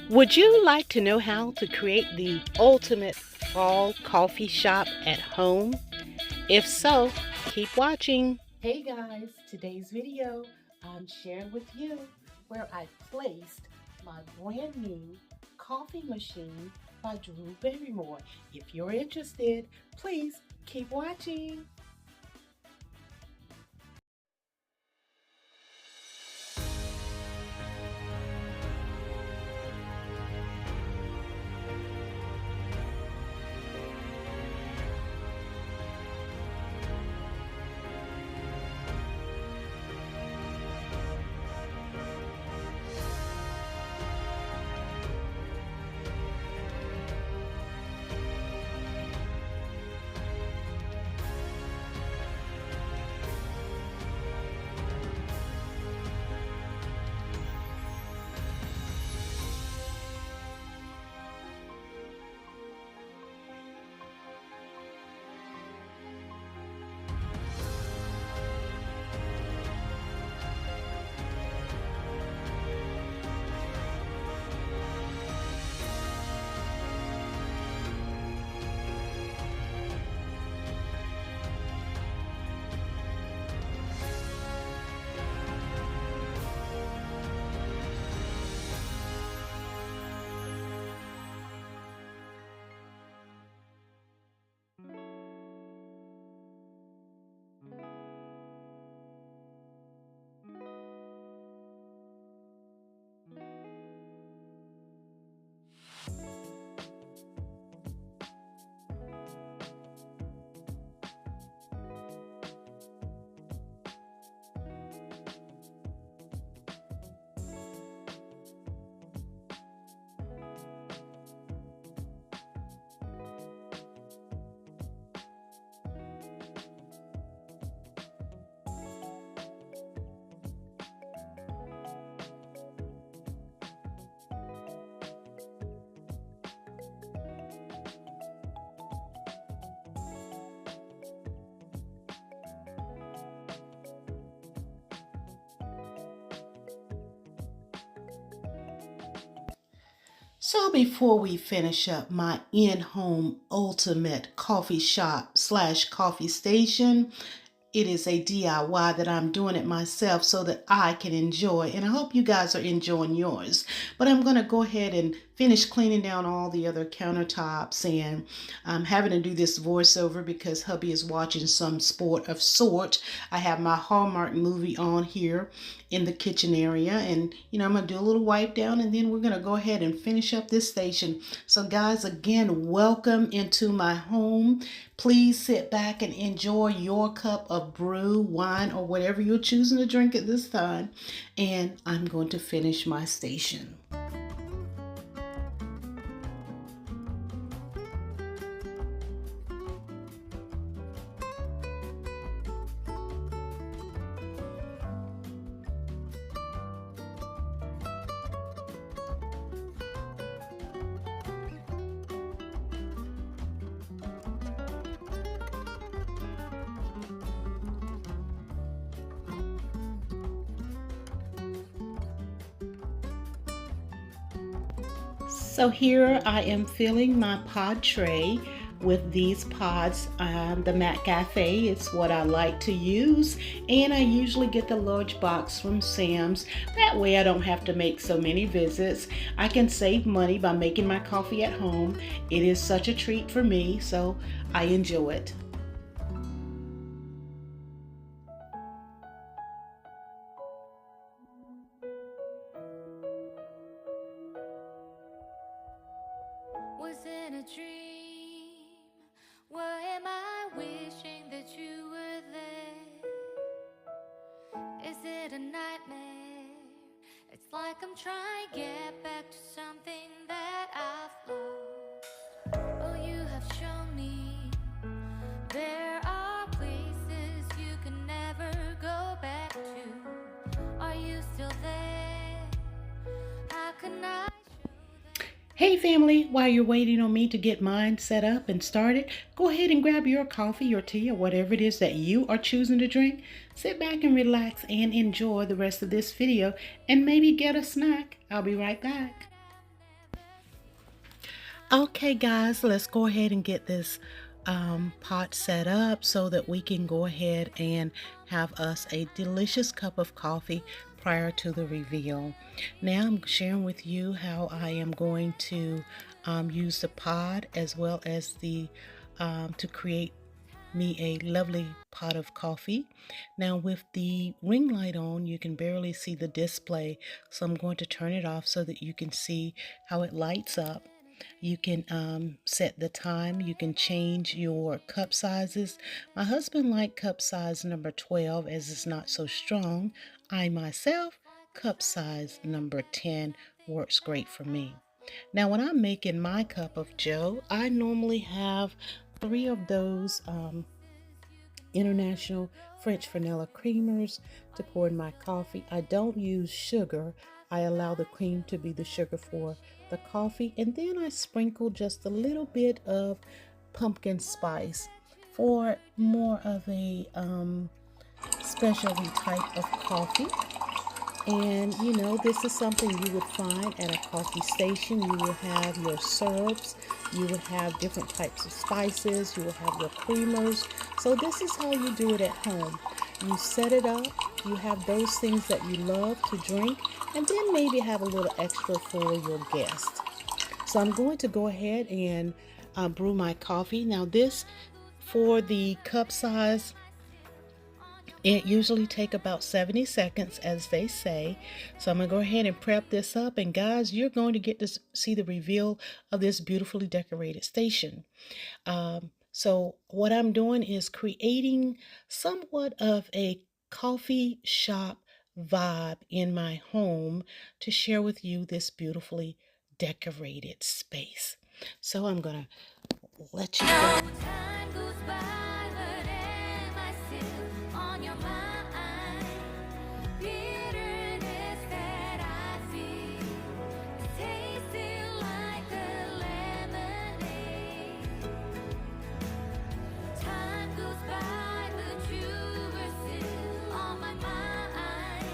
Would you like to know how to create the ultimate fall coffee shop at home? If so, keep watching. Hey guys, today's video I'm sharing with you where I placed my brand new coffee machine by Drew Barrymore. If you're interested, please keep watching. So before we finish up my in-home ultimate coffee shop slash coffee station, it is a DIY that I'm doing it myself so that I can enjoy, and I hope you guys are enjoying yours. But I'm going to go ahead and finish cleaning down all the other countertops, and I'm having to do this voiceover because hubby is watching some sport of sort. I have my Hallmark movie on here in the kitchen area, and I'm going to do a little wipe down, and then we're going to go ahead and finish up this station. So guys, again, welcome into my home. Please sit back and enjoy your cup of brew, wine, or whatever you're choosing to drink at this time. And I'm going to finish my station. So here I am filling my pod tray with these pods. The Mac Cafe is what I like to use, and I usually get the large box from Sam's. That way I don't have to make so many visits. I can save money by making my coffee at home. It is such a treat for me, so I enjoy it. Was it a dream? Why am I wishing that you were there? Is it a nightmare? It's like I'm trying to get back to something that I've lost. Oh, you have shown me there are places you can never go back to. Are you still there? How can I? Hey family, while you're waiting on me to get mine set up and started, go ahead and grab your coffee or tea or whatever it is that you are choosing to drink. Sit back and relax and enjoy the rest of this video and maybe get a snack. I'll be right back. Okay, guys, let's go ahead and get this pot set up so that we can go ahead and have us a delicious cup of coffee prior to the reveal. Now I'm sharing with you how I am going to use the pod as well as the to create me a lovely pot of coffee. Now with the ring light on, you can barely see the display, so I'm going to turn it off so that you can see how it lights up. You can set the time. You can change your cup sizes. My husband liked cup size number 12 as it's not so strong. I myself, cup size number 10 works great for me. Now when I'm making my cup of joe, I normally have 3 of those international French vanilla creamers to pour in my coffee. I don't use sugar. I allow the cream to be the sugar for the coffee, and then I sprinkle just a little bit of pumpkin spice for more of a specialty type of coffee. And you know, this is something you would find at a coffee station. You will have your syrups, you would have different types of spices, you will have your creamers. So, this is how you do it at home. You set it up, you have those things that you love to drink, and then maybe have a little extra for your guest. So, I'm going to go ahead and brew my coffee. Now, this for the cup size, it usually take about 70 seconds, as they say. So I'm going to go ahead and prep this up. And guys, you're going to get to see the reveal of this beautifully decorated station. So what I'm doing is creating somewhat of a coffee shop vibe in my home to share with you this beautifully decorated space. So I'm going to let you go. Time goes by, but am I still on your mind? Bitterness that I feel is tasting like a lemonade. Time goes by, but you were still on my mind.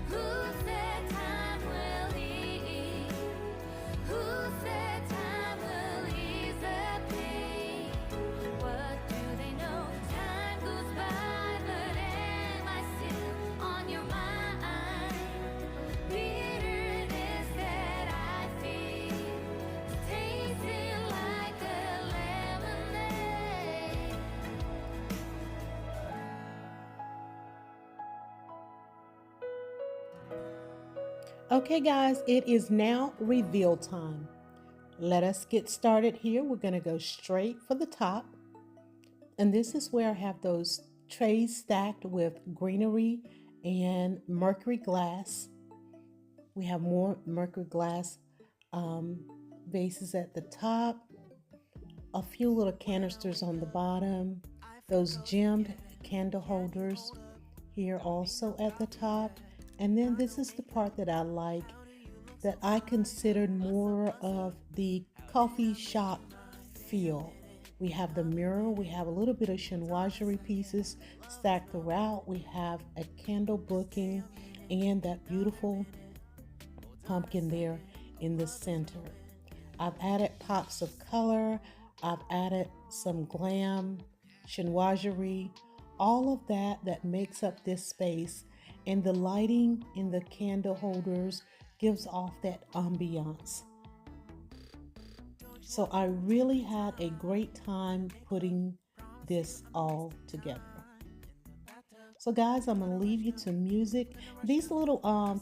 Who said time will heal? Who said time will ease the pain? What do they know? Time goes by, but am I still on your mind? Bitterness that I feel is tasting like a lemonade. Okay, guys, it is now reveal time. Let us get started here. We're going to go straight for the top. And this is where I have those trays stacked with greenery and mercury glass. We have more mercury glass vases at the top, a few little canisters on the bottom, those gemmed candle holders here also at the top. And then this is the part that I like, that I considered more of the coffee shop feel. We have the mirror, we have a little bit of chinoiserie pieces stacked throughout. We have a candle booking and that beautiful pumpkin there in the center. I've added pops of color, I've added some glam, chinoiserie, all of that makes up this space. And the lighting in the candle holders gives off that ambiance. So I really had a great time putting this all together. So guys, I'm gonna leave you to music. These little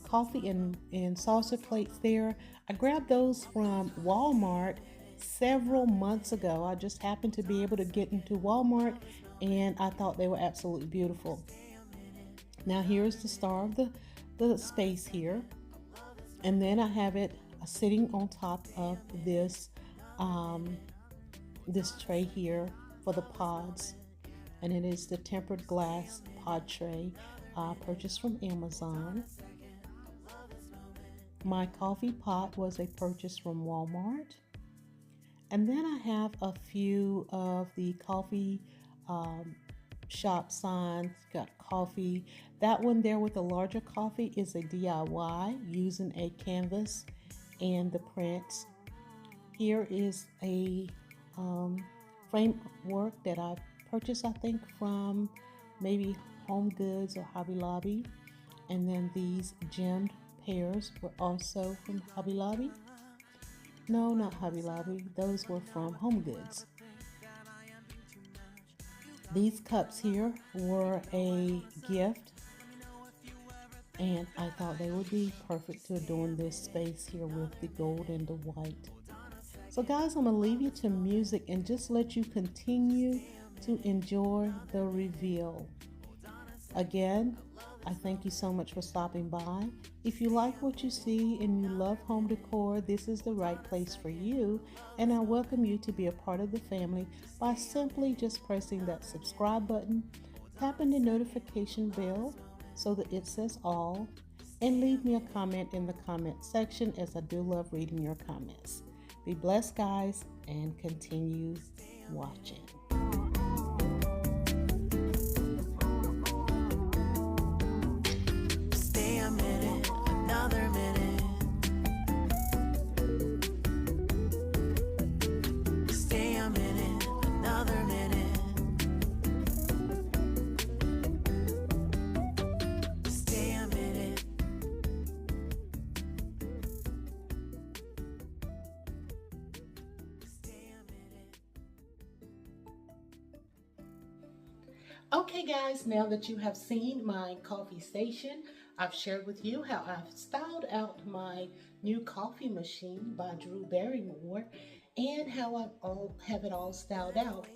coffee and saucer plates there, I grabbed those from Walmart several months ago. I just happened to be able to get into Walmart and I thought they were absolutely beautiful. Now here's the star of the space here. And then I have it sitting on top of this tray here for the pods. And it is the tempered glass pod tray purchased from Amazon. My coffee pot was a purchase from Walmart. And then I have a few of the coffee shop signs. Got coffee. That one there with the larger coffee is a DIY using a canvas and the prints. Here is a framework that I purchased, I think, from maybe Home Goods or Hobby Lobby. And then these gemmed pears were also from Hobby Lobby. No, not Hobby Lobby. Those were from Home Goods. These cups here were a gift, and I thought they would be perfect to adorn this space here with the gold and the white. So guys, I'm going to leave you to music and just let you continue to enjoy the reveal. Again, I thank you so much for stopping by. If you like what you see and you love home decor, this is the right place for you, and I welcome you to be a part of the family by simply just pressing that subscribe button, tapping the notification bell so that it says all, and leave me a comment in the comment section, as I do love reading your comments. Be blessed, guys, and continue watching. Stay a minute, another minute. Stay a minute, another minute. Stay a minute. Okay guys, now that you have seen my coffee station, I've shared with you how I've styled out my new coffee machine by Drew Barrymore and how I have it all styled out.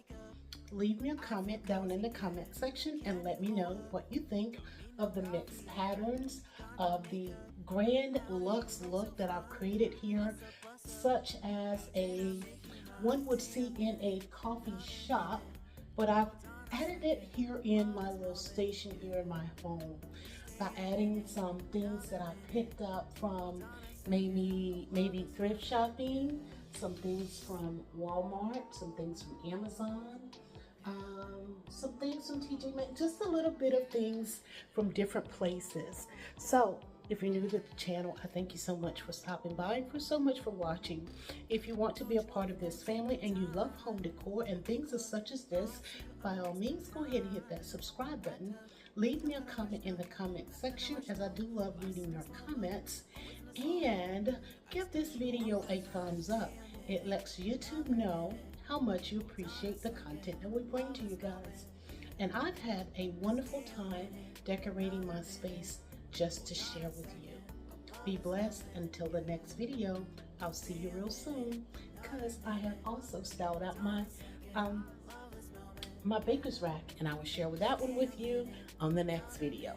Leave me a comment down in the comment section and let me know what you think of the mixed patterns, of the grand luxe look that I've created here, such as one would see in a coffee shop, but I've added it here in my little station here in my home by adding some things that I picked up from maybe thrift shopping, some things from Walmart, some things from Amazon, some things from TJ Maxx, just a little bit of things from different places. So if you're new to the channel, I thank you so much for stopping by and for so much for watching. If you want to be a part of this family and you love home decor and things such as this, by all means, go ahead and hit that subscribe button. Leave me a comment in the comment section, as I do love reading your comments. And give this video a thumbs up. It lets YouTube know how much you appreciate the content that we bring to you guys. And I've had a wonderful time decorating my space just to share with you. Be blessed until the next video. I'll see you real soon, because I have also styled out my baker's rack, and I will share that one with you on the next video.